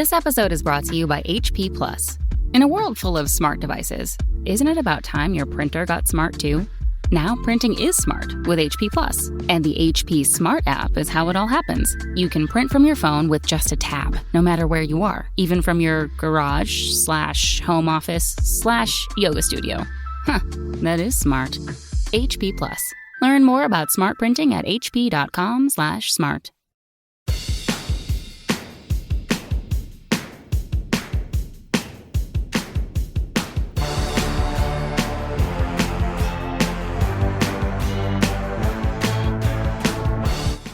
This episode is brought to you by HP Plus. In a world full of smart devices, isn't it about time your printer got smart too? Now printing is smart with HP Plus, and the HP Smart app is how it all happens. You can print from your phone with just a tap, no matter where you are, even from your garage/home office/yoga studio. Huh, that is smart. HP Plus. Learn more about smart printing at hp.com/smart.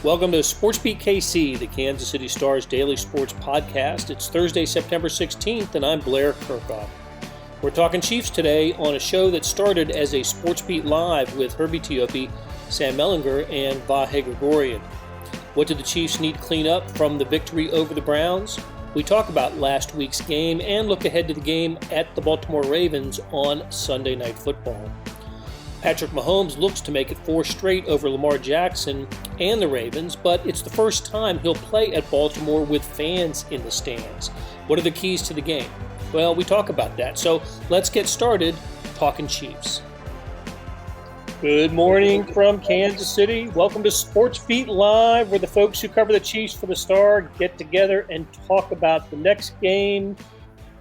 Welcome to Sports Beat KC, the Kansas City Star's daily sports podcast. It's Thursday, September 16th, and I'm Blair Kirkhoff. We're talking Chiefs today on a show that started as a Sports Beat Live with Herbie Teope, Sam Mellinger, and Vahe Gregorian. What did the Chiefs need clean up from the victory over the Browns? We talk about last week's game and look ahead to the game at the Baltimore Ravens on Sunday Night Football. Patrick Mahomes looks to make it 4 straight over Lamar Jackson and the Ravens, but it's the first time he'll play at Baltimore with fans in the stands. What are the keys to the game? Well, we talk about that. So let's get started talking Chiefs. Good morning from Kansas City. Welcome to Sports Beat Live, where the folks who cover the Chiefs for the Star get together and talk about the next game,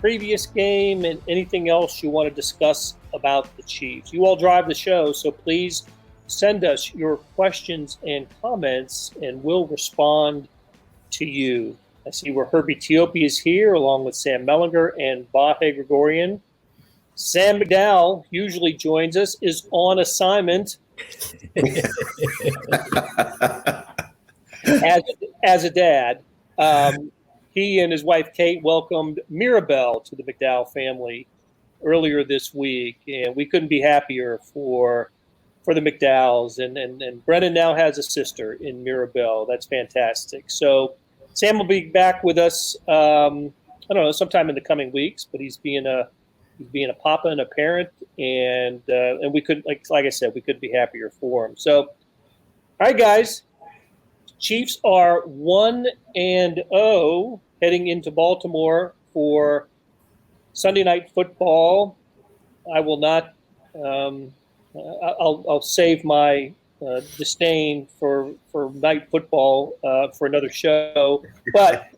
previous game, and anything else you want to discuss about the Chiefs. You all drive the show, so please send us your questions and comments, and we'll respond to you. I see where Herbie Teope is here, along with Sam Mellinger and Vahe Gregorian. Sam McDowell usually joins us, is on assignment as a dad. He and his wife Kate welcomed Mirabelle to the McDowell family earlier this week, and we couldn't be happier for the McDowells. And Brennan now has a sister in Mirabelle. That's fantastic. So Sam will be back with us. I don't know, sometime in the coming weeks. But he's being a papa and a parent, and we could like I said, we couldn't be happier for him. So, all right, guys, Chiefs are 1-0 heading into Baltimore for Sunday Night Football. I will not. I'll save my disdain for night football for another show, but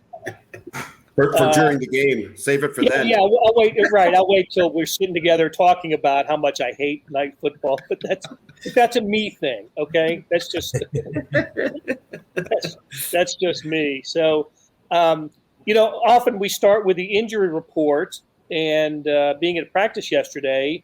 for during the game, save it for then. Yeah, I'll wait. Right, I'll wait till we're sitting together talking about how much I hate night football. But that's a me thing. Okay, that's just that's just me. So, often we start with the injury report. And being at practice yesterday,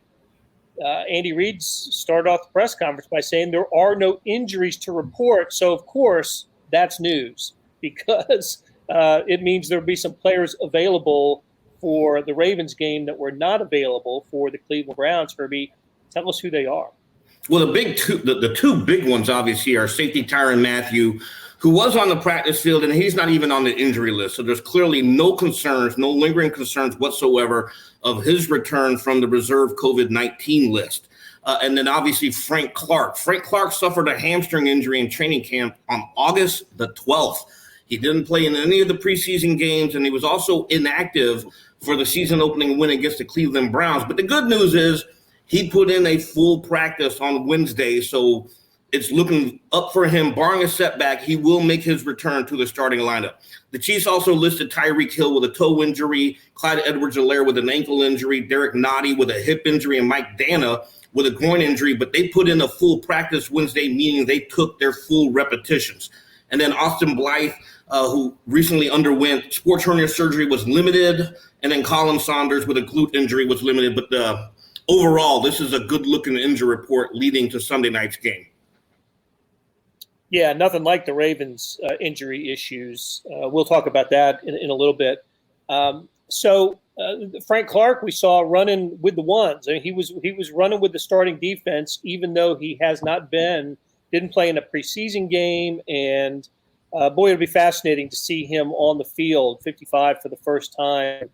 Andy Reid started off the press conference by saying there are no injuries to report. So, of course, that's news because it means there'll be some players available for the Ravens game that were not available for the Cleveland Browns. Herbie, tell us who they are. Well, the two big ones obviously are safety Tyrann Mathieu, who was on the practice field, and he's not even on the injury list. So there's clearly no lingering concerns whatsoever of his return from the reserve COVID-19 list. And then obviously Frank Clark. Frank Clark suffered a hamstring injury in training camp on August the 12th. He didn't play in any of the preseason games, and he was also inactive for the season opening win against the Cleveland Browns. But the good news is he put in a full practice on Wednesday, so it's looking up for him. Barring a setback, he will make his return to the starting lineup. The Chiefs also listed Tyreek Hill with a toe injury, Clyde Edwards-Helaire with an ankle injury, Derek Nottie with a hip injury, and Mike Dana with a groin injury, but they put in a full practice Wednesday, meaning they took their full repetitions. And then Austin Blythe, who recently underwent sports hernia surgery, was limited, and then Colin Saunders with a glute injury was limited. But overall, this is a good-looking injury report leading to Sunday night's game. Yeah, nothing like the Ravens' injury issues. We'll talk about that in a little bit. So Frank Clark, we saw running with the ones. I mean, he was running with the starting defense, even though he didn't play in a preseason game. And boy, it'll be fascinating to see him on the field, 55 for the first time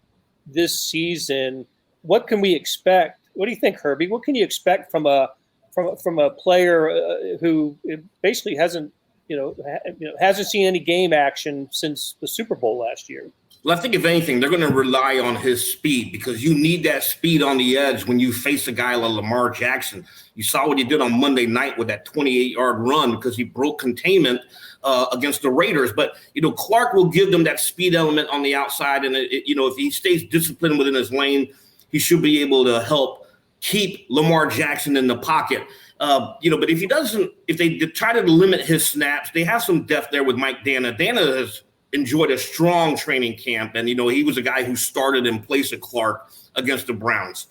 this season. What can we expect? What do you think, Herbie? What can you expect from a player who basically hasn't hasn't seen any game action since the Super Bowl last year. Well, I think if anything, they're going to rely on his speed because you need that speed on the edge when you face a guy like Lamar Jackson. You saw what he did on Monday night with that 28-yard run because he broke containment against the Raiders. But, Clark will give them that speed element on the outside. And, if he stays disciplined within his lane, he should be able to help keep Lamar Jackson in the pocket. But if they try to limit his snaps, they have some depth there with Mike Dana. Dana has enjoyed a strong training camp. And, he was a guy who started in place of Clark against the Browns.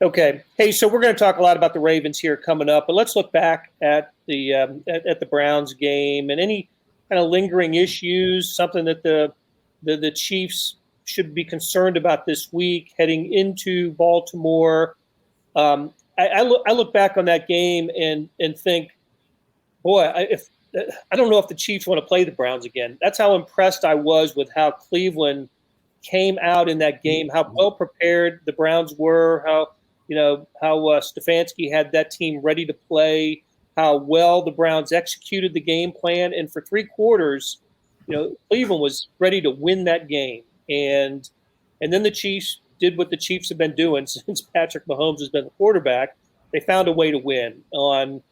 Okay. Hey, so we're going to talk a lot about the Ravens here coming up, but let's look back at the Browns game and any kind of lingering issues, something that the Chiefs should be concerned about this week heading into Baltimore. I look back on that game and think, boy, I don't know if the Chiefs want to play the Browns again. That's how impressed I was with how Cleveland came out in that game, how well prepared the Browns were, how Stefanski had that team ready to play, how well the Browns executed the game plan. And for 3 quarters, Cleveland was ready to win that game. And then the Chiefs did what the Chiefs have been doing since Patrick Mahomes has been the quarterback. They found a way to win on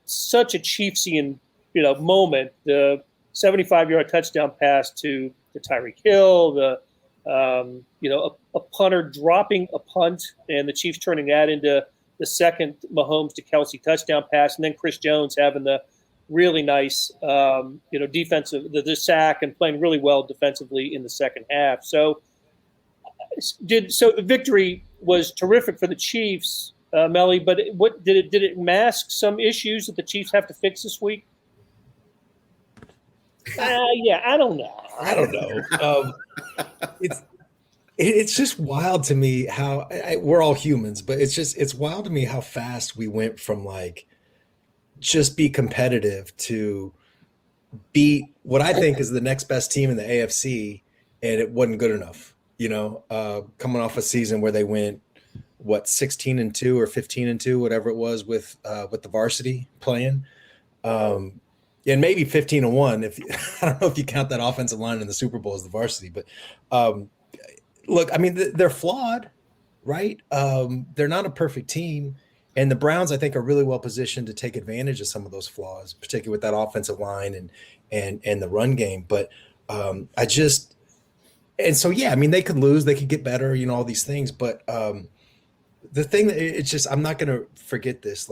such a Chiefsian, moment. The 75-yard touchdown pass to Tyreek Hill, a punter dropping a punt, and the Chiefs turning that into the second Mahomes to Kelsey touchdown pass, and then Chris Jones having the really nice, defensive the sack and playing really well defensively in the second half. So the victory was terrific for the Chiefs, Melly. But did it mask some issues that the Chiefs have to fix this week? I don't know. It's just wild to me how we're all humans, but it's wild to me how fast we went from just be competitive to beat what I think is the next best team in the AFC, and it wasn't good enough. Coming off a season where they went 16-2 or 15-2, whatever it was with the varsity playing. And maybe 15-1 I don't know if you count that offensive line in the Super Bowl as the varsity, but look, I mean, they're flawed, right? They're not a perfect team. And the Browns, I think, are really well positioned to take advantage of some of those flaws, particularly with that offensive line and the run game. But they could lose, they could get better, all these things. But the thing that it's just, I'm not going to forget this.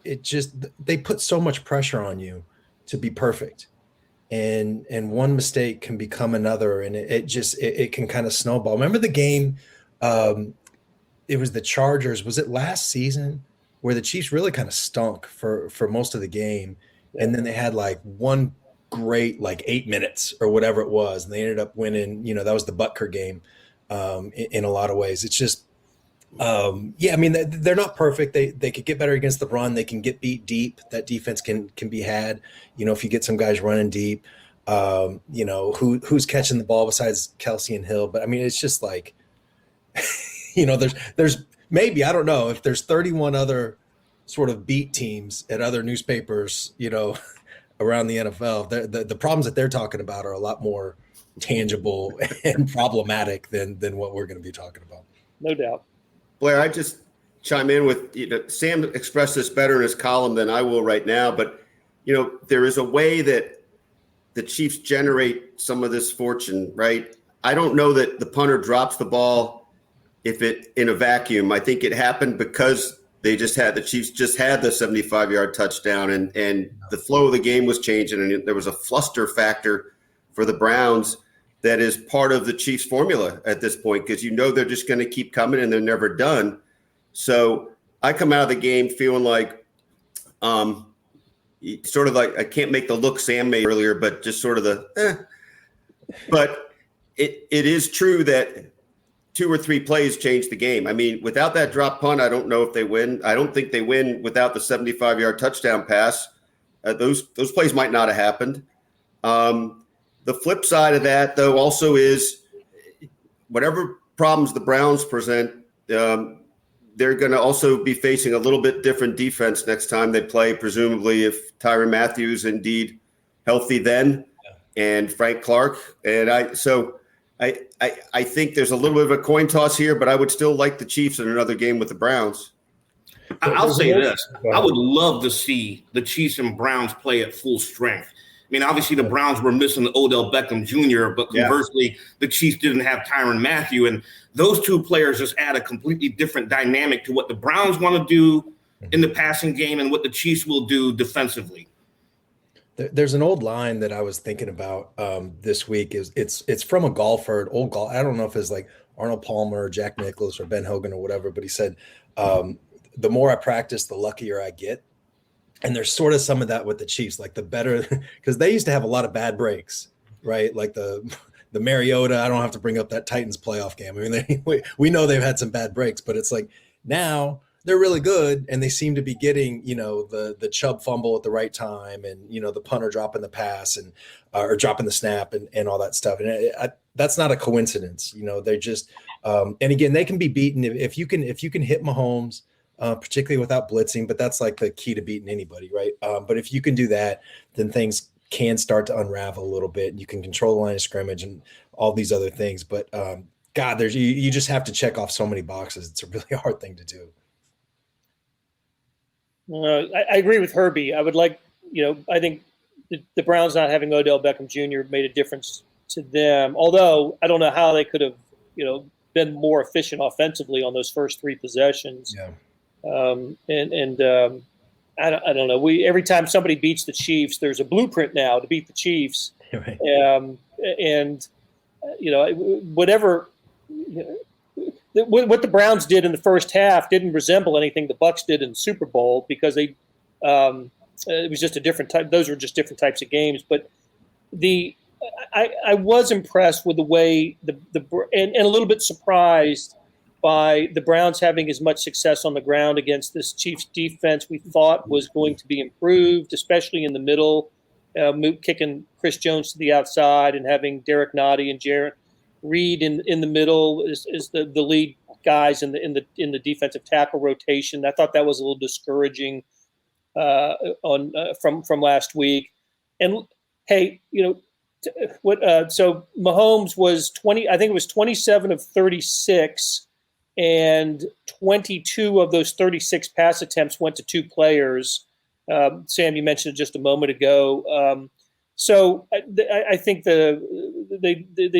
They put so much pressure on you to be perfect. And one mistake can become another, and it can kind of snowball. Remember the game? It was the Chargers. Was it last season where the Chiefs really kind of stunk for most of the game, and then they had one great 8 minutes or whatever it was, and they ended up winning. That was the Butker game in a lot of ways. It's just they're not perfect. They could get better against the run. They can get beat deep. That defense can be had. If you get some guys running deep, who's catching the ball besides Kelsey and Hill. But I mean, it's just there's maybe, I don't know if there's 31 other sort of beat teams at other newspapers, around the NFL. The problems that they're talking about are a lot more tangible and problematic than what we're going to be talking about. No doubt. Blair, I just chime in with Sam expressed this better in his column than I will right now, but there is a way that the Chiefs generate some of this fortune, right? I don't know that the punter drops the ball if it in a vacuum. I think it happened because the Chiefs just had the 75-yard touchdown and the flow of the game was changing, and there was a fluster factor for the Browns that is part of the Chiefs formula at this point, because they're just going to keep coming and they're never done. So I come out of the game feeling sort of I can't make the look Sam made earlier, but just sort of But it is true that 2 or 3 plays changed the game. I mean, without that drop punt, I don't know if they win. I don't think they win without the 75-yard touchdown pass. Those plays might not have happened. The flip side of that, though, also is whatever problems the Browns present, they're going to also be facing a little bit different defense next time they play, presumably if Tyrann Mathieu is indeed healthy then, and Frank Clark. And I think there's a little bit of a coin toss here, but I would still like the Chiefs in another game with the Browns. I'll say this. I would love to see the Chiefs and Browns play at full strength. I mean, obviously the Browns were missing Odell Beckham Jr., but conversely, the Chiefs didn't have Tyrann Mathieu. And those two players just add a completely different dynamic to what the Browns want to do in the passing game and what the Chiefs will do defensively. There's an old line that I was thinking about this week. It's from a golfer, an old golf. I don't know if it's like Arnold Palmer or Jack Nicklaus or Ben Hogan or whatever, but he said, the more I practice, the luckier I get. And there's sort of some of that with the Chiefs, like the better, because they used to have a lot of bad breaks, right? Like the Mariota, I don't have to bring up that Titans playoff game. I mean, we know they've had some bad breaks, but it's like now they're really good and they seem to be getting, the Chubb fumble at the right time and, the punter dropping the pass and or dropping the snap and all that stuff. And that's not a coincidence. They're just and again, they can be beaten if you can hit Mahomes, particularly without blitzing, but that's like the key to beating anybody, right? But if you can do that, then things can start to unravel a little bit. You can control the line of scrimmage and all these other things. But God, you just have to check off so many boxes. It's a really hard thing to do. I agree with Herbie. I would like, I think the Browns not having Odell Beckham Jr. made a difference to them. Although I don't know how they could have, been more efficient offensively on those first three possessions. Yeah. I don't know. Every time somebody beats the Chiefs, there's a blueprint now to beat the Chiefs. Right. Whatever. What the Browns did in the first half didn't resemble anything the Bucs did in the Super Bowl because it was just a different type. Those were just different types of games. But I was impressed with the way and a little bit surprised by the Browns having as much success on the ground against this Chiefs defense we thought was going to be improved, especially in the middle, kicking Chris Jones to the outside and having Derek Nottie and Jarrett Reed in the middle is the lead guys in the defensive tackle rotation. I thought that was a little discouraging from last week. And hey, so Mahomes was 20. I think it was 27 of 36. And 22 of those 36 pass attempts went to two players. Sam, you mentioned it just a moment ago. So I think they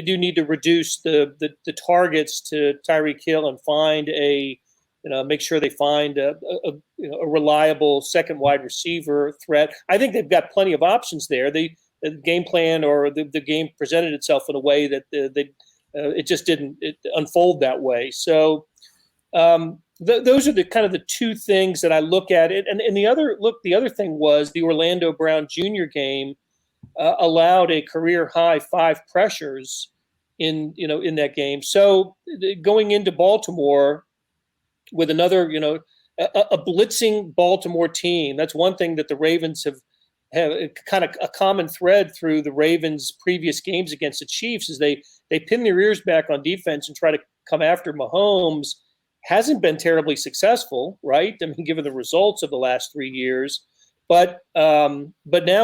do need to reduce the targets to Tyreek Hill and find make sure they find a reliable second wide receiver threat. I think they've got plenty of options there. The game plan or the game presented itself in a way that it just didn't unfold that way. So those are the kind of the two things that I look at it. And the other thing was the Orlando Brown Jr. game allowed a career high 5 pressures in that game. So going into Baltimore with another, a blitzing Baltimore team, that's one thing that the Ravens have kind of a common thread through the Ravens' previous games against the Chiefs is they pin their ears back on defense and try to come after Mahomes. Hasn't been terribly successful, right? I mean, given the results of the last 3 years, but now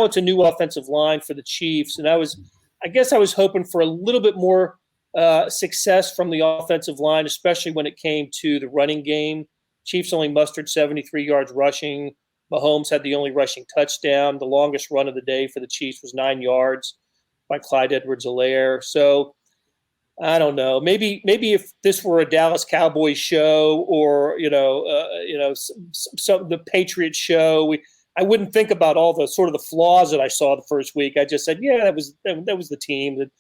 it's a new offensive line for the Chiefs, and I guess I was hoping for a little bit more success from the offensive line, especially when it came to the running game. Chiefs only mustered 73 yards rushing. Mahomes had the only rushing touchdown. The longest run of the day for the Chiefs was 9 yards by Clyde Edwards-Helaire. So I don't know. Maybe if this were a Dallas Cowboys show or some the Patriots show, I wouldn't think about all the sort of the flaws that I saw the first week. I just said, yeah, that was the team that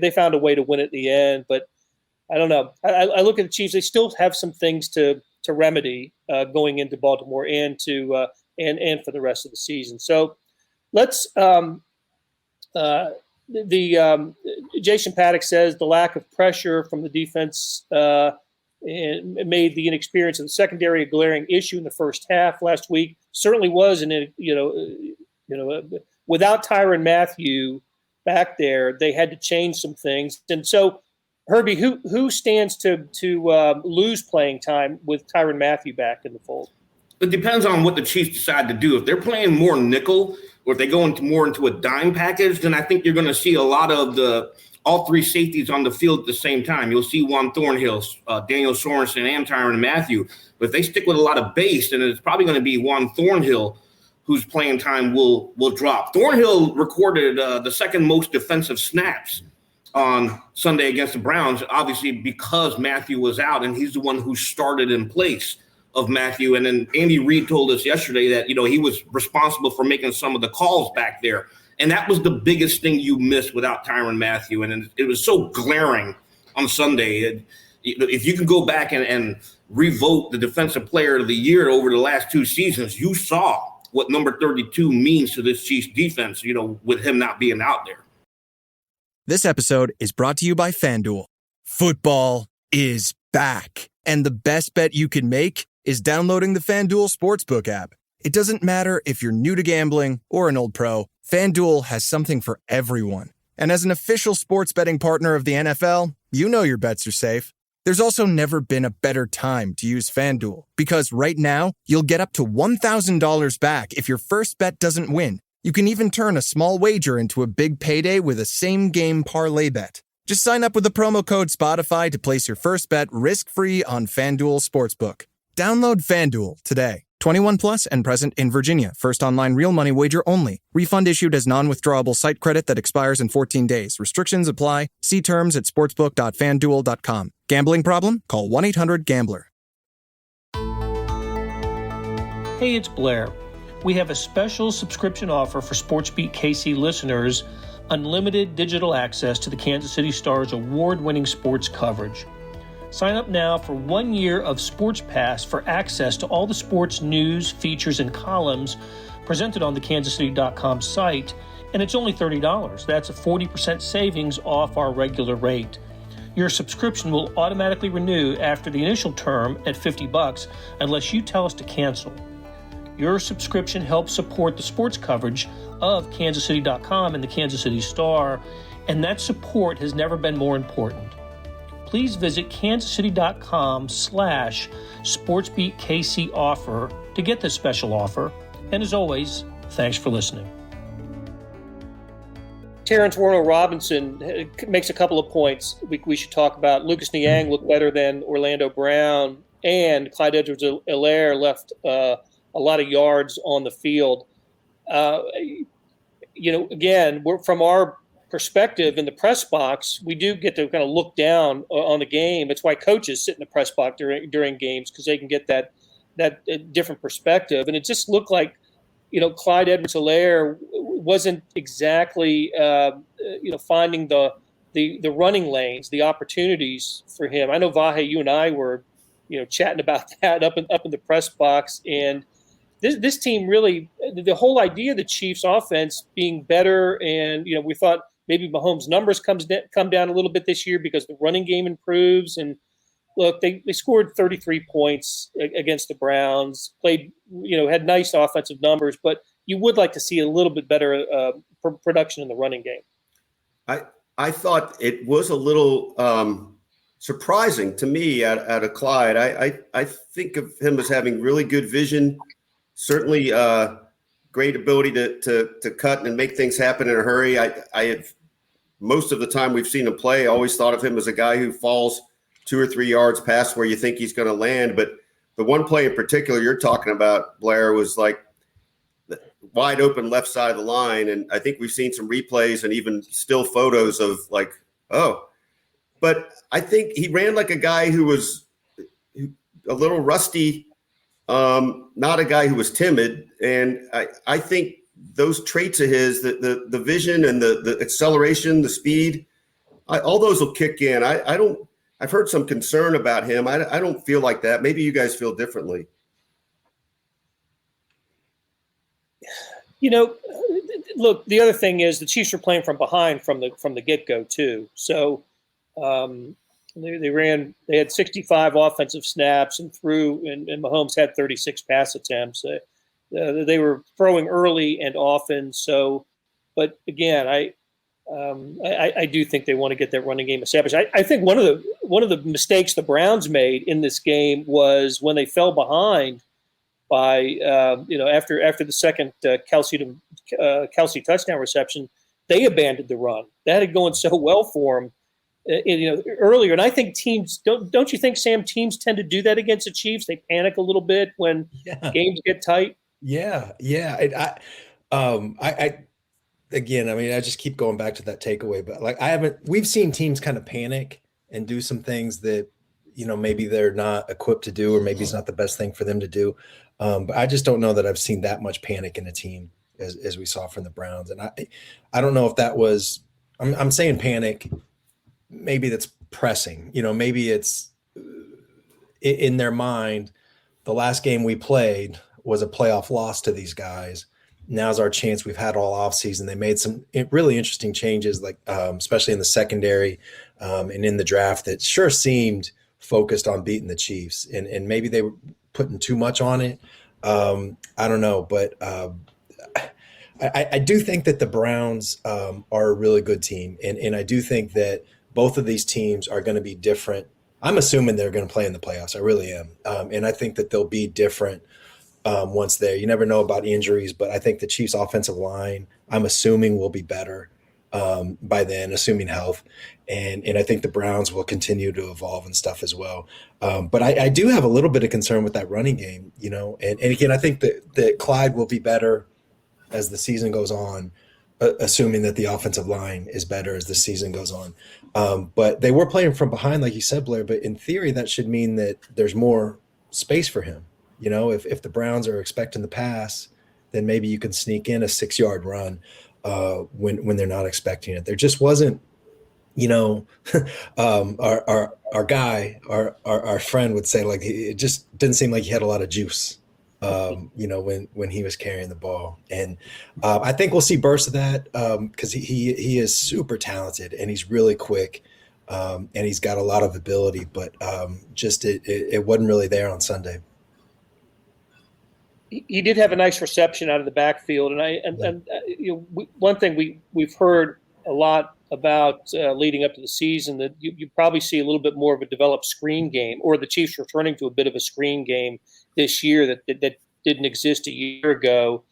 they found a way to win at the end. But I don't know. I look at the Chiefs; they still have some things to remedy going into Baltimore and to and for the rest of the season. So let's. Jason Paddock says the lack of pressure from the defense made the inexperience of the secondary a glaring issue in the first half last week. Certainly was, without Tyrann Mathieu back there, they had to change some things. And so Herbie, who stands to lose playing time with Tyrann Mathieu back in the fold? It depends on what the Chiefs decide to do. If they're playing more nickel, or if they go into a dime package, then I think you're going to see a lot of all three safeties on the field at the same time. You'll see Juan Thornhill, Daniel Sorensen, and Tyrann Mathieu. But if they stick with a lot of base, then it's probably going to be Juan Thornhill whose playing time will drop. Thornhill recorded the second most defensive snaps on Sunday against the Browns, obviously because Mathieu was out, and he's the one who started in place of Mathieu. And then Andy Reid told us yesterday that, he was responsible for making some of the calls back there. And that was the biggest thing you missed without Tyrann Mathieu. And it was so glaring on Sunday. If you can go back and revote the Defensive Player of the Year over the last two seasons, you saw what number 32 means to this Chiefs defense, with him not being out there. This episode is brought to you by FanDuel. Football is back. And the best bet you can make is downloading the FanDuel Sportsbook app. It doesn't matter if you're new to gambling or an old pro, FanDuel has something for everyone. And as an official sports betting partner of the NFL, you know your bets are safe. There's also never been a better time to use FanDuel, because right now, you'll get up to $1,000 back if your first bet doesn't win. You can even turn a small wager into a big payday with a same-game parlay bet. Just sign up with the promo code Spotify to place your first bet risk-free on FanDuel Sportsbook. Download FanDuel today. 21 plus and present in Virginia. First online real money wager only. Refund issued as non-withdrawable site credit that expires in 14 days. Restrictions apply. See terms at sportsbook.fanduel.com. Gambling problem? Call 1-800-GAMBLER. Hey, it's Blair. We have a special subscription offer for SportsBeat KC listeners, unlimited digital access to the Kansas City Star's award-winning sports coverage. Sign up now for 1 year of Sports Pass for access to all the sports news, features, and columns presented on the kansascity.com site, and it's only $30. That's a 40% savings off our regular rate. Your subscription will automatically renew after the initial term at $50 unless you tell us to cancel. Your subscription helps support the sports coverage of kansascity.com and the Kansas City Star, and that support has never been more important. Please visit kansascity.com/SportsBeatKC offer to get this special offer. And as always, thanks for listening. Terrence Warner Robinson makes a couple of points we should talk about. Lucas Niang looked better than Orlando Brown, and Clyde Edwards-Helaire left a lot of yards on the field. Again, from our perspective in the press box, we do get to kind of look down on the game. It's why coaches sit in the press box during games, because they can get that different perspective. And it just looked like, Clyde Edwards-Helaire wasn't exactly, finding the running lanes, the opportunities for him. I know, Vahe, you and I were, chatting about that up in the press box. And this team really, the whole idea of the Chiefs offense being better, and, we thought maybe Mahomes' numbers come down a little bit this year because the running game improves. And look, they scored 33 points against the Browns, played, had nice offensive numbers, but you would like to see a little bit better production in the running game. I thought it was a little surprising to me out of Clyde. I think of him as having really good vision, certainly great ability to cut and make things happen in a hurry. I have, most of the time we've seen him play, always thought of him as a guy who falls 2 or 3 yards past where you think he's going to land. But the one play in particular you're talking about, Blair, was like the wide open left side of the line. And I think we've seen some replays and even still photos of like, oh. But I think he ran like a guy who was a little rusty, not a guy who was timid. And I think those traits of his, the vision and the acceleration, the speed, all those will kick in. I've heard some concern about him. I don't feel like that. Maybe you guys feel differently. Look, the other thing is the Chiefs are playing from behind from the get-go too. So they had 65 offensive snaps and Mahomes had 36 pass attempts. They were throwing early and often. So, but again, I do think they want to get that running game established. I think one of the mistakes the Browns made in this game was when they fell behind by after the second Kelsey touchdown reception, they abandoned the run. That had going so well for them, earlier. And I think teams don't you think, Sam? Teams tend to do that against the Chiefs. They panic a little bit when games get tight. Yeah. Again, I mean, I just keep going back to that takeaway, but we've seen teams kind of panic and do some things that, maybe they're not equipped to do, or maybe it's not the best thing for them to do. But I just don't know that I've seen that much panic in a team as we saw from the Browns. And I don't know if that was, I'm saying panic, maybe that's pressing, maybe it's in their mind. The last game we played was a playoff loss to these guys. Now's our chance. We've had all offseason. They made some really interesting changes, like especially in the secondary and in the draft, that sure seemed focused on beating the Chiefs. And maybe they were putting too much on it. I don't know. But I do think that the Browns are a really good team. And I do think that both of these teams are going to be different. I'm assuming they're going to play in the playoffs. I really am. And I think that they'll be different once there. You never know about injuries, but I think the Chiefs' offensive line, I'm assuming, will be better by then, assuming health. And I think the Browns will continue to evolve and stuff as well. But I do have a little bit of concern with that running game, and again, I think that Clyde will be better as the season goes on, assuming that the offensive line is better as the season goes on. But they were playing from behind, like you said, Blair, but in theory, that should mean that there's more space for him. If the Browns are expecting the pass, then maybe you can sneak in a 6-yard run when they're not expecting it. There just wasn't, our guy, our friend would say, like, it just didn't seem like he had a lot of juice, when he was carrying the ball. And I think we'll see bursts of that because he is super talented and he's really quick and he's got a lot of ability, but just it wasn't really there on Sunday. He did have a nice reception out of the backfield, and one thing we've heard a lot about leading up to the season, that you probably see a little bit more of a developed screen game, or the Chiefs returning to a bit of a screen game this year that didn't exist a year ago.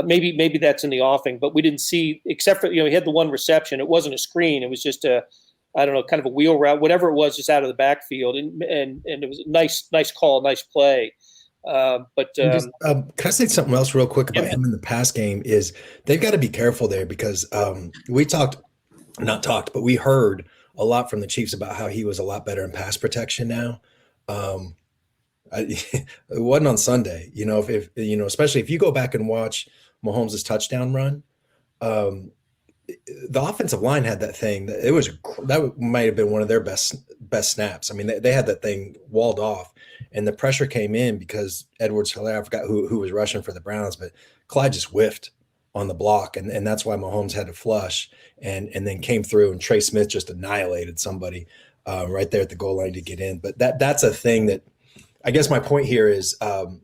Maybe that's in the offing, but we didn't see, except for he had the one reception. It wasn't a screen; it was just kind of a wheel route, whatever it was, just out of the backfield, and it was a nice call, nice play. But can I say something else real quick about him in the pass game? Is they've got to be careful there because we we heard a lot from the Chiefs about how he was a lot better in pass protection now. It wasn't on Sunday, if especially if you go back and watch Mahomes' touchdown run, the offensive line had that thing that might have been one of their best snaps. I mean, they had that thing walled off, and the pressure came in because Edwards-Helaire, I forgot who was rushing for the Browns, but Clyde just whiffed on the block, and that's why Mahomes had to flush and then came through, and Trey Smith just annihilated somebody right there at the goal line to get in. But that's a thing that I guess my point here is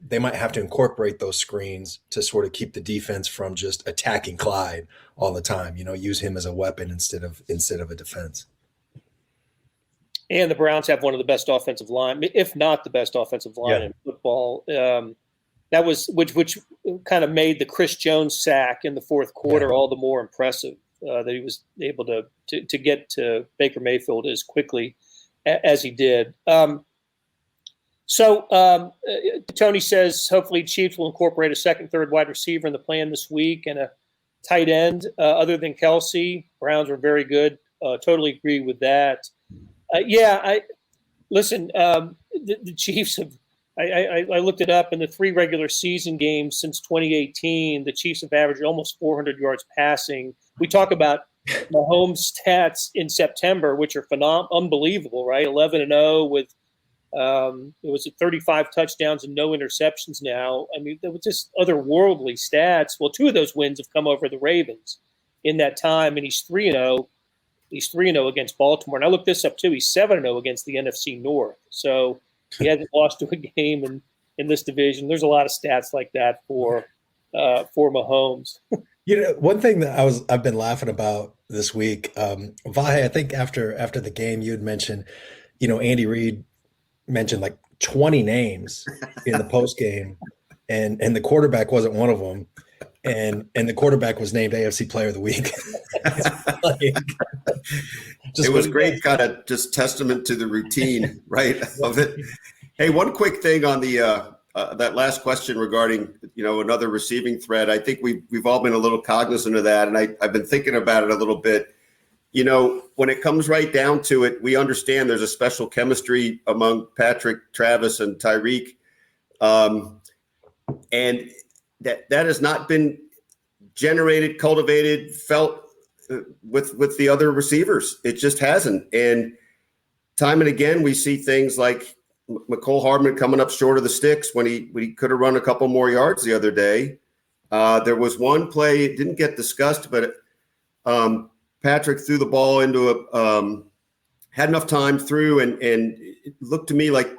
they might have to incorporate those screens to sort of keep the defense from just attacking Clyde all the time. Use him as a weapon instead of a defense. And the Browns have one of the best offensive line, if not the best offensive line in football. That was which kind of made the Chris Jones sack in the fourth quarter all the more impressive. That he was able to get to Baker Mayfield as quickly as he did. So Tony says hopefully Chiefs will incorporate a second, third wide receiver in the plan this week and a tight end other than Kelsey. Browns are very good. Totally agree with that. Listen. The Chiefs have. I looked it up. In the 3 regular season games since 2018, the Chiefs have averaged almost 400 yards passing. We talk about Mahomes' stats in September, which are unbelievable, right? 11-0 with it was 35 touchdowns and no interceptions now. I mean, there was just otherworldly stats. Well, 2 of those wins have come over the Ravens in that time, and he's 3-0. He's 3-0 against Baltimore. And I looked this up too. He's 7-0 against the NFC North. So he hasn't lost to a game in this division. There's a lot of stats like that for Mahomes. One thing that I've been laughing about this week, Vahe, I think after the game you had mentioned, Andy Reid mentioned like 20 names in the post game, and the quarterback wasn't one of them, and the quarterback was named AFC Player of the Week. It was great, kind of just testament to the routine, right, of it. Hey, one quick thing on the that last question regarding another receiving threat. I think we've all been a little cognizant of that, and I've been thinking about it a little bit. When it comes right down to it, we understand there's a special chemistry among Patrick, Travis, and Tyreek, and that has not been generated, cultivated, felt with the other receivers. It just hasn't. And time and again, we see things like McCole Hardman coming up short of the sticks when he could have run a couple more yards the other day. There was one play, it didn't get discussed, but Patrick threw the ball into had enough time through, and it looked to me like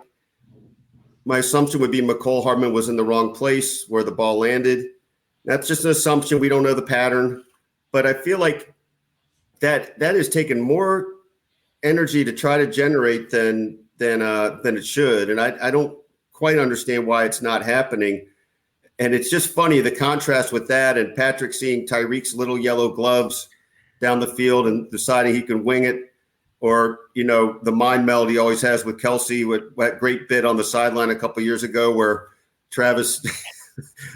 my assumption would be McCole Hardman was in the wrong place where the ball landed. That's just an assumption. We don't know the pattern, but I feel like that has taken more energy to try to generate than it should. And I don't quite understand why it's not happening. And it's just funny, the contrast with that and Patrick seeing Tyreek's little yellow gloves down the field and deciding he can wing it, or, the mind meld he always has with Kelsey, with that great bit on the sideline a couple of years ago where Travis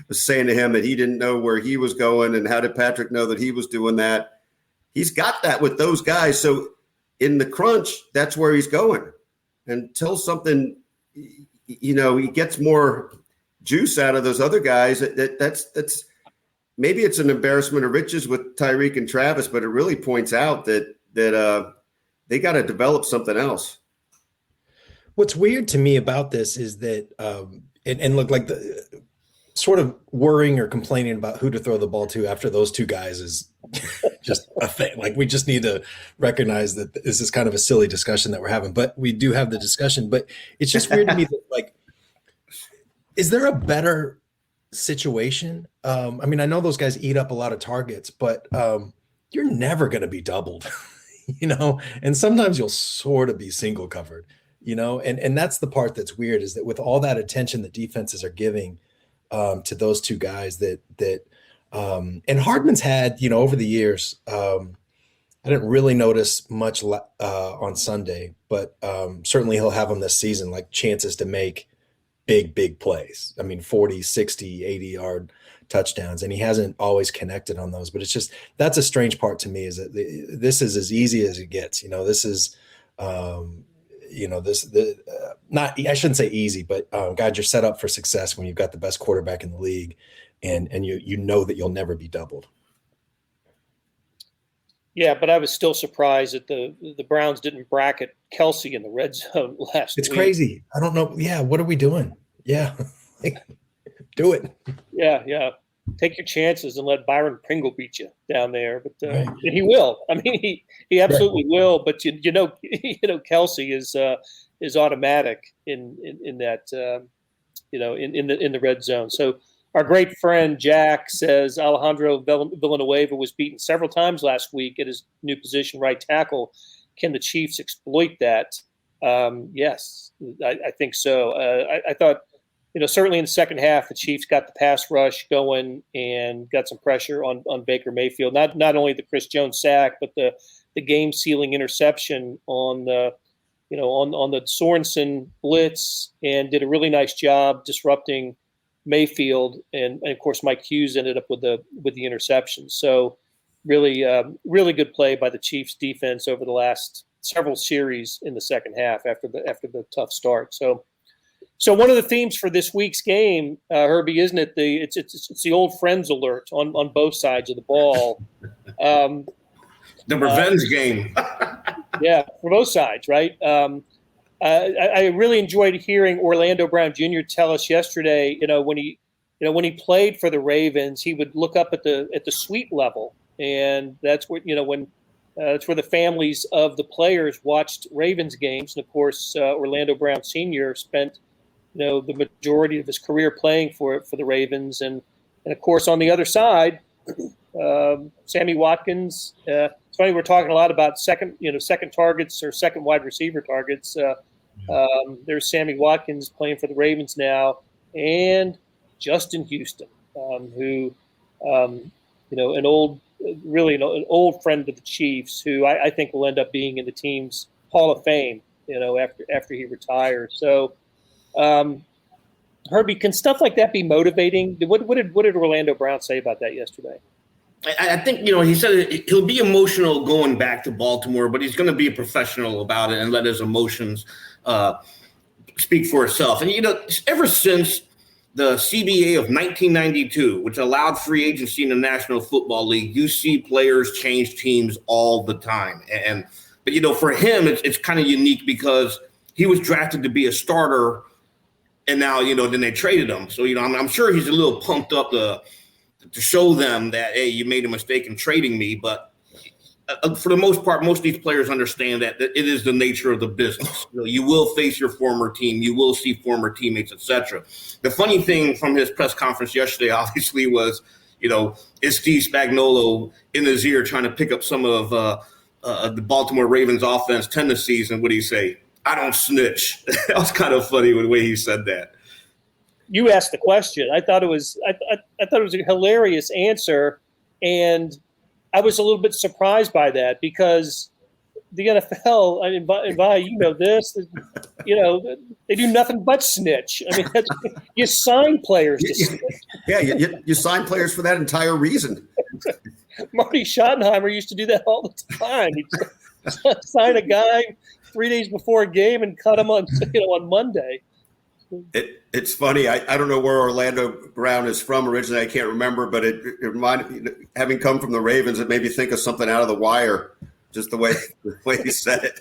was saying to him that he didn't know where he was going, and how did Patrick know that he was doing that? He's got that with those guys. So in the crunch, that's where he's going. Until something, he gets more juice out of those other guys. That's maybe it's an embarrassment of riches with Tyreek and Travis, but it really points out that they got to develop something else. What's weird to me about this is that, and look, like the sort of worrying or complaining about who to throw the ball to after those two guys is just a thing. Like, we just need to recognize that this is kind of a silly discussion that we're having, but we do have the discussion. But it's just weird to me that, like, is there a better situation? I mean, I know those guys eat up a lot of targets, but you're never going to be doubled, and sometimes you'll sort of be single covered, and that's the part that's weird, is that with all that attention that defenses are giving to those two guys and Hardman's had, over the years, I didn't really notice much on Sunday, but certainly he'll have them this season, like chances to make big plays. I mean, 40, 60, 80-yard touchdowns, and he hasn't always connected on those. But it's just, that's a strange part to me, is that this is as easy as it gets. This is, not, I shouldn't say easy, but God, you're set up for success when you've got the best quarterback in the league, and you know that you'll never be doubled. Yeah, but I was still surprised that the Browns didn't bracket Kelsey in the red zone last week. It's crazy. I don't know. Yeah, what are we doing? Yeah, do it. Yeah. Take your chances and let Byron Pringle beat you down there. But right. He will. I mean, he absolutely will. But Kelsey is automatic in that in the red zone. So our great friend Jack says Alejandro Villanueva was beaten several times last week at his new position, right tackle. Can the Chiefs exploit that? Yes, I think so. I thought, certainly in the second half, the Chiefs got the pass rush going and got some pressure on Baker Mayfield. Not only the Chris Jones sack, but the game-sealing interception on the Sorensen blitz, and did a really nice job disrupting Mayfield, and of course Mike Hughes ended up with the interception. So really good play by the Chiefs defense over the last several series in the second half after the tough start. So one of the themes for this week's game, Herbie, isn't it? It's the old friends alert on both sides of the ball. The revenge game. Yeah, for both sides, right? I really enjoyed hearing Orlando Brown Jr. tell us yesterday. When he played for the Ravens, he would look up at the suite level, and that's where that's where the families of the players watched Ravens games. And of course, Orlando Brown Sr. spent the majority of his career playing for the Ravens, and of course on the other side, Sammy Watkins. It's funny, we're talking a lot about second targets or second wide receiver targets. There's Sammy Watkins playing for the Ravens now, and Justin Houston, who, an old friend of the Chiefs, who I think will end up being in the team's Hall of Fame, after he retires. So, Herbie, can stuff like that be motivating? What did Orlando Brown say about that yesterday? I think, he said he'll be emotional going back to Baltimore, but he's going to be a professional about it and let his emotions speak for itself. And, ever since the CBA of 1992, which allowed free agency in the National Football League, you see players change teams all the time. But for him, it's kind of unique because he was drafted to be a starter, and now, then they traded him. So, I'm sure he's a little pumped up to show them that, hey, you made a mistake in trading me. But for the most part, most of these players understand that it is the nature of the business. You will face your former team. You will see former teammates, etc. The funny thing from his press conference yesterday, obviously, was, is Steve Spagnuolo in his ear trying to pick up some of the Baltimore Ravens offense tendencies, and what do you say? I don't snitch. That was kind of funny with the way he said that. You asked the question. I thought it was a hilarious answer, and I was a little bit surprised by that because the NFL, and Vi, this, they do nothing but snitch. I mean, you sign players to snitch. Yeah, you sign players for that entire reason. Marty Schottenheimer used to do that all the time. He'd sign a guy 3 days before a game and cut him on Monday. It's funny. I don't know where Orlando Brown is from originally. I can't remember, but it reminded me, having come from the Ravens, it made me think of something out of The Wire, just the way he said it.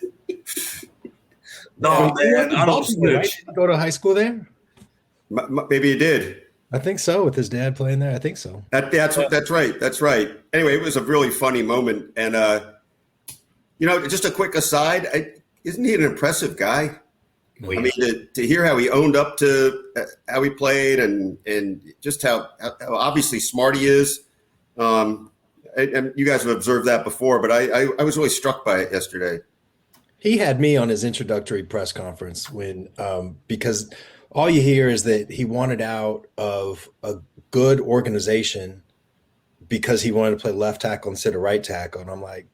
No, man, I don't snitch. Right? Did you go to high school there? Maybe he did. I think so, with his dad playing there. I think so. That's right. That's right. Anyway, it was a really funny moment. And, just a quick aside, isn't he an impressive guy? I mean, to hear how he owned up to how he played and just how obviously smart he is. And you guys have observed that before, but I was really struck by it yesterday. He had me on his introductory press conference when because all you hear is that he wanted out of a good organization because he wanted to play left tackle instead of right tackle. And I'm like,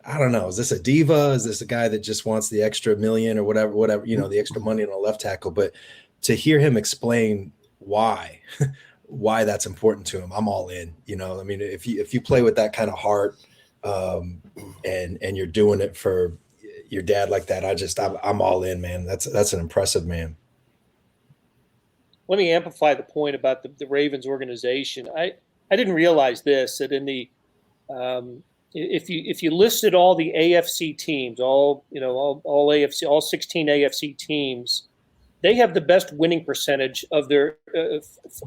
I don't know. Is this a diva? Is this a guy that just wants the extra million or whatever, the extra money on a left tackle? But to hear him explain why that's important to him, I'm all in. I mean, if you play with that kind of heart and you're doing it for your dad like that, I'm all in, man. That's an impressive man. Let me amplify the point about the Ravens organization. I didn't realize this, that in the if you listed all the AFC teams, all AFC, all 16 AFC teams, they have the best winning percentage of their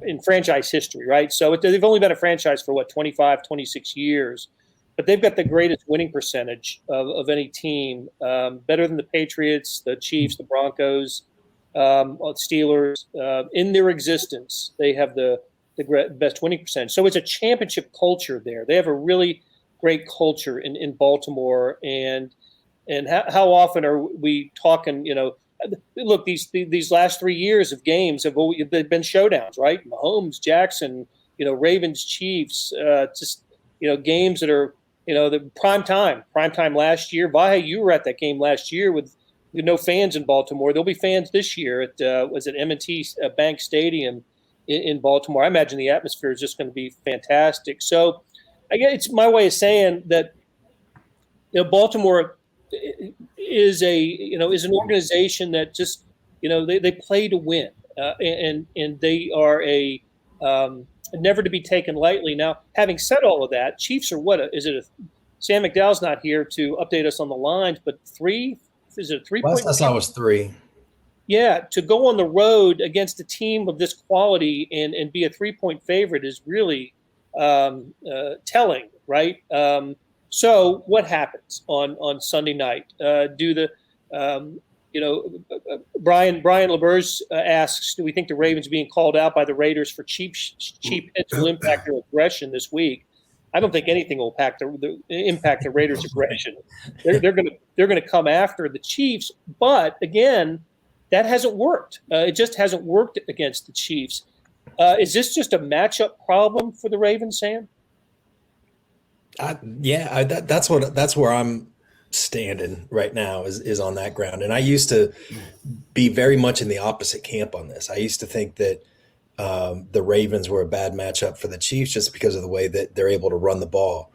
in franchise history, right? So they've only been a franchise for 25, 26 years, but they've got the greatest winning percentage of any team, better than the Patriots, the Chiefs, the Broncos, Steelers. In their existence, they have the best winning percentage. So it's a championship culture there. They have a really great culture in Baltimore, and how often are we talking? Look, these last 3 years of games they've been showdowns, right? Mahomes, Jackson, Ravens, Chiefs, games that are the prime time last year. Vahe, you were at that game last year with no fans in Baltimore. There'll be fans this year at was it M&T Bank Stadium in Baltimore. I imagine the atmosphere is just going to be fantastic. So I guess it's my way of saying that Baltimore is an organization that just they play to win, and they are a never to be taken lightly. Now, having said all of that, Chiefs are Sam McDowell's not here to update us on the lines, but is it a 3 point? Last I saw was 3. Yeah, to go on the road against a team of this quality and be a 3-point favorite is really telling, right? So what happens on Sunday night? Brian LeBeurge asks, do we think the Ravens being called out by the Raiders for cheap hits will impact their aggression this week? I don't think anything will impact the Raiders' aggression. They're going to come after the Chiefs, but again, that hasn't worked. It just hasn't worked against the Chiefs. Is this just a matchup problem for the Ravens, Sam? That's where I'm standing right now is on that ground. And I used to be very much in the opposite camp on this. I used to think that the Ravens were a bad matchup for the Chiefs just because of the way that they're able to run the ball.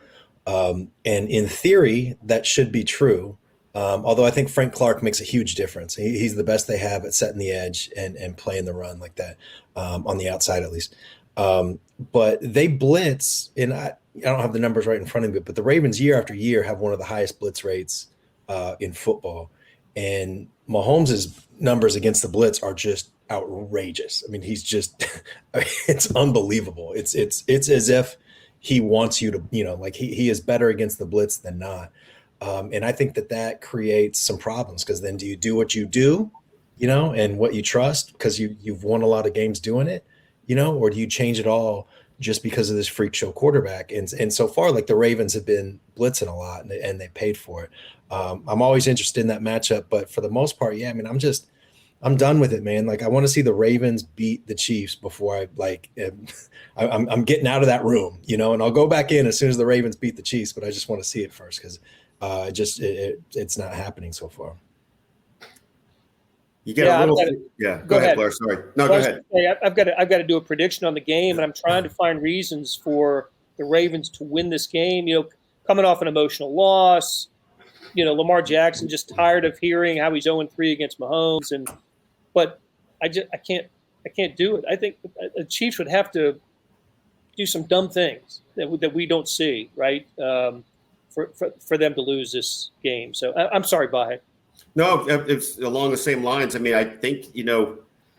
And in theory, that should be true. Although I think Frank Clark makes a huge difference. He's the best they have at setting the edge and playing the run like that, on the outside at least. But they blitz, and I don't have the numbers right in front of me, but the Ravens year after year have one of the highest blitz rates in football. And Mahomes' numbers against the blitz are just outrageous. I mean, he's just it's unbelievable. It's as if he wants you to, like he is better against the blitz than not. And I think that creates some problems, because then do you do what you do, and what you trust because you've won a lot of games doing it, or do you change it all just because of this freak show quarterback? And so far, like, the Ravens have been blitzing a lot and they paid for it. I'm always interested in that matchup, but for the most part, yeah, I mean, I'm done with it, man. Like, I want to see the Ravens beat the Chiefs before I'm getting out of that room, and I'll go back in as soon as the Ravens beat the Chiefs, but I just want to see it first, because it's not happening so far. You get a little. Go ahead, Blair. Sorry. No, go ahead. I've got to do a prediction on the game, and I'm trying to find reasons for the Ravens to win this game. Coming off an emotional loss, Lamar Jackson just tired of hearing how he's 0-3 against Mahomes, but I can't do it. I think the Chiefs would have to do some dumb things that we don't see, right? For them to lose this game. So I'm sorry, Bahe. No, it's along the same lines. I mean, I think,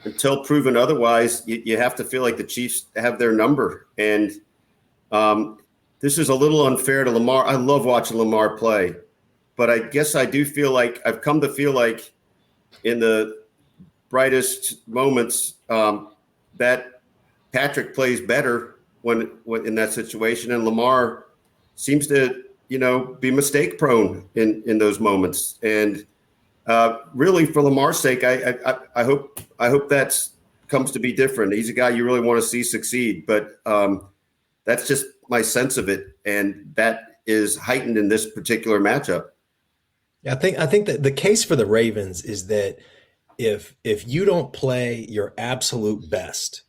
until proven otherwise, you have to feel like the Chiefs have their number. And this is a little unfair to Lamar. I love watching Lamar play, but I guess I do feel like I've come to feel like in the brightest moments that Patrick plays better when in that situation, and Lamar seems to be mistake prone in those moments. And really, for Lamar's sake, I hope that comes to be different. He's a guy you really want to see succeed, but that's just my sense of it, and that is heightened in this particular matchup. I think that the case for the Ravens is that if you don't play your absolute best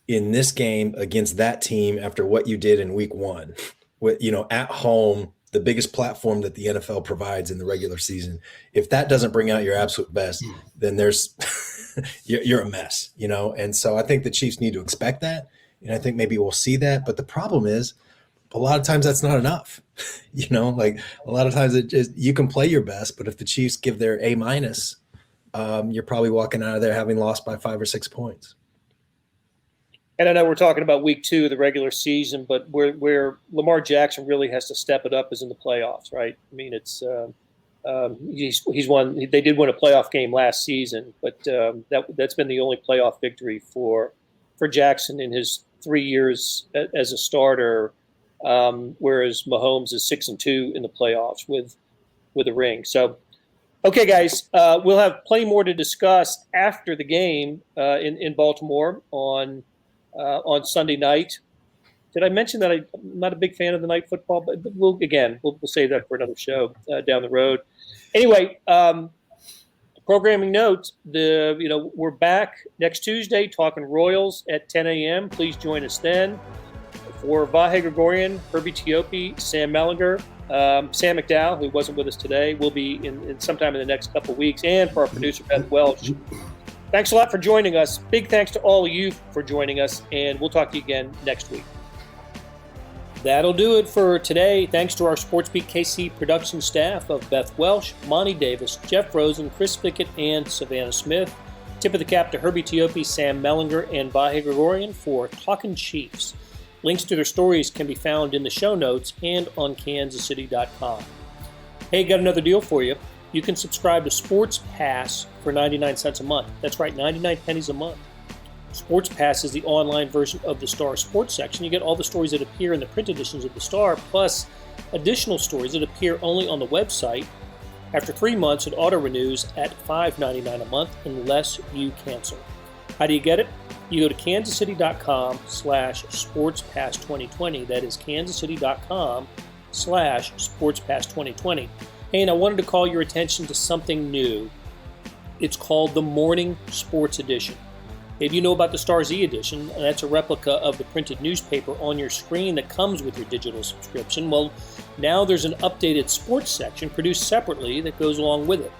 in this game against that team after what you did in week 1, at home, the biggest platform that the NFL provides in the regular season, if that doesn't bring out your absolute best, then there's you're a mess, And so I think the Chiefs need to expect that, and I think maybe we'll see that. But the problem is, a lot of times that's not enough, Like, a lot of times you can play your best, but if the Chiefs give their A-, you're probably walking out of there having lost by 5 or 6 points. And I know we're talking about week 2 of the regular season, but where Lamar Jackson really has to step it up is in the playoffs, right? I mean, it's he's won. They did win a playoff game last season, but that's been the only playoff victory for Jackson in his 3 years as a starter. Whereas Mahomes is 6-2 in the playoffs with a ring. So, okay, guys, we'll have plenty more to discuss after the game in Baltimore on Sunday night. Did I mention that I'm not a big fan of the night football? But we'll save that for another show down the road. Anyway, programming notes: we're back next Tuesday talking Royals at 10 a.m. Please join us then. For Vahe Gregorian, Herbie Teope, Sam Mellinger, Sam McDowell, who wasn't with us today, will be in sometime in the next couple of weeks, and for our producer Beth Welch. Thanks a lot for joining us. Big thanks to all of you for joining us, and we'll talk to you again next week. That'll do it for today. Thanks to our SportsBeat KC production staff of Beth Welsh, Monty Davis, Jeff Rosen, Chris Pickett, and Savannah Smith. Tip of the cap to Herbie Teope, Sam Mellinger, and Vahe Gregorian for Talkin' Chiefs. Links to their stories can be found in the show notes and on kansascity.com. Hey, got another deal for you. You can subscribe to Sports Pass for 99 cents a month. That's right, 99 pennies a month. Sports Pass is the online version of the Star sports section. You get all the stories that appear in the print editions of the Star, plus additional stories that appear only on the website. After 3 months, it auto-renews at $5.99 a month unless you cancel. How do you get it? You go to kansascity.com/sportspass2020. That is kansascity.com/sportspass2020. Hey, and I wanted to call your attention to something new. It's called the Morning Sports Edition. Maybe you know about the Star's e-edition, and that's a replica of the printed newspaper on your screen that comes with your digital subscription. Well, now there's an updated sports section produced separately that goes along with it.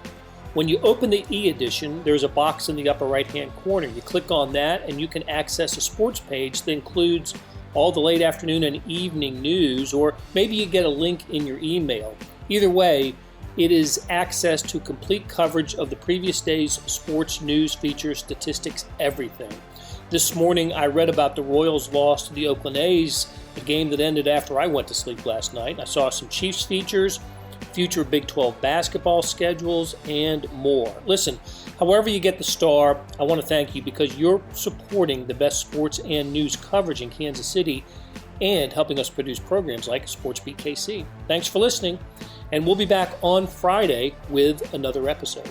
When you open the e-edition, there's a box in the upper right-hand corner. You click on that, and you can access a sports page that includes all the late afternoon and evening news, or maybe you get a link in your email. Either way, it is access to complete coverage of the previous day's sports news, features, statistics, everything. This morning, I read about the Royals' loss to the Oakland A's, a game that ended after I went to sleep last night. I saw some Chiefs features, future Big 12 basketball schedules, and more. Listen, however you get the Star, I want to thank you because you're supporting the best sports and news coverage in Kansas City and helping us produce programs like Sports Beat KC. Thanks for listening, and we'll be back on Friday with another episode.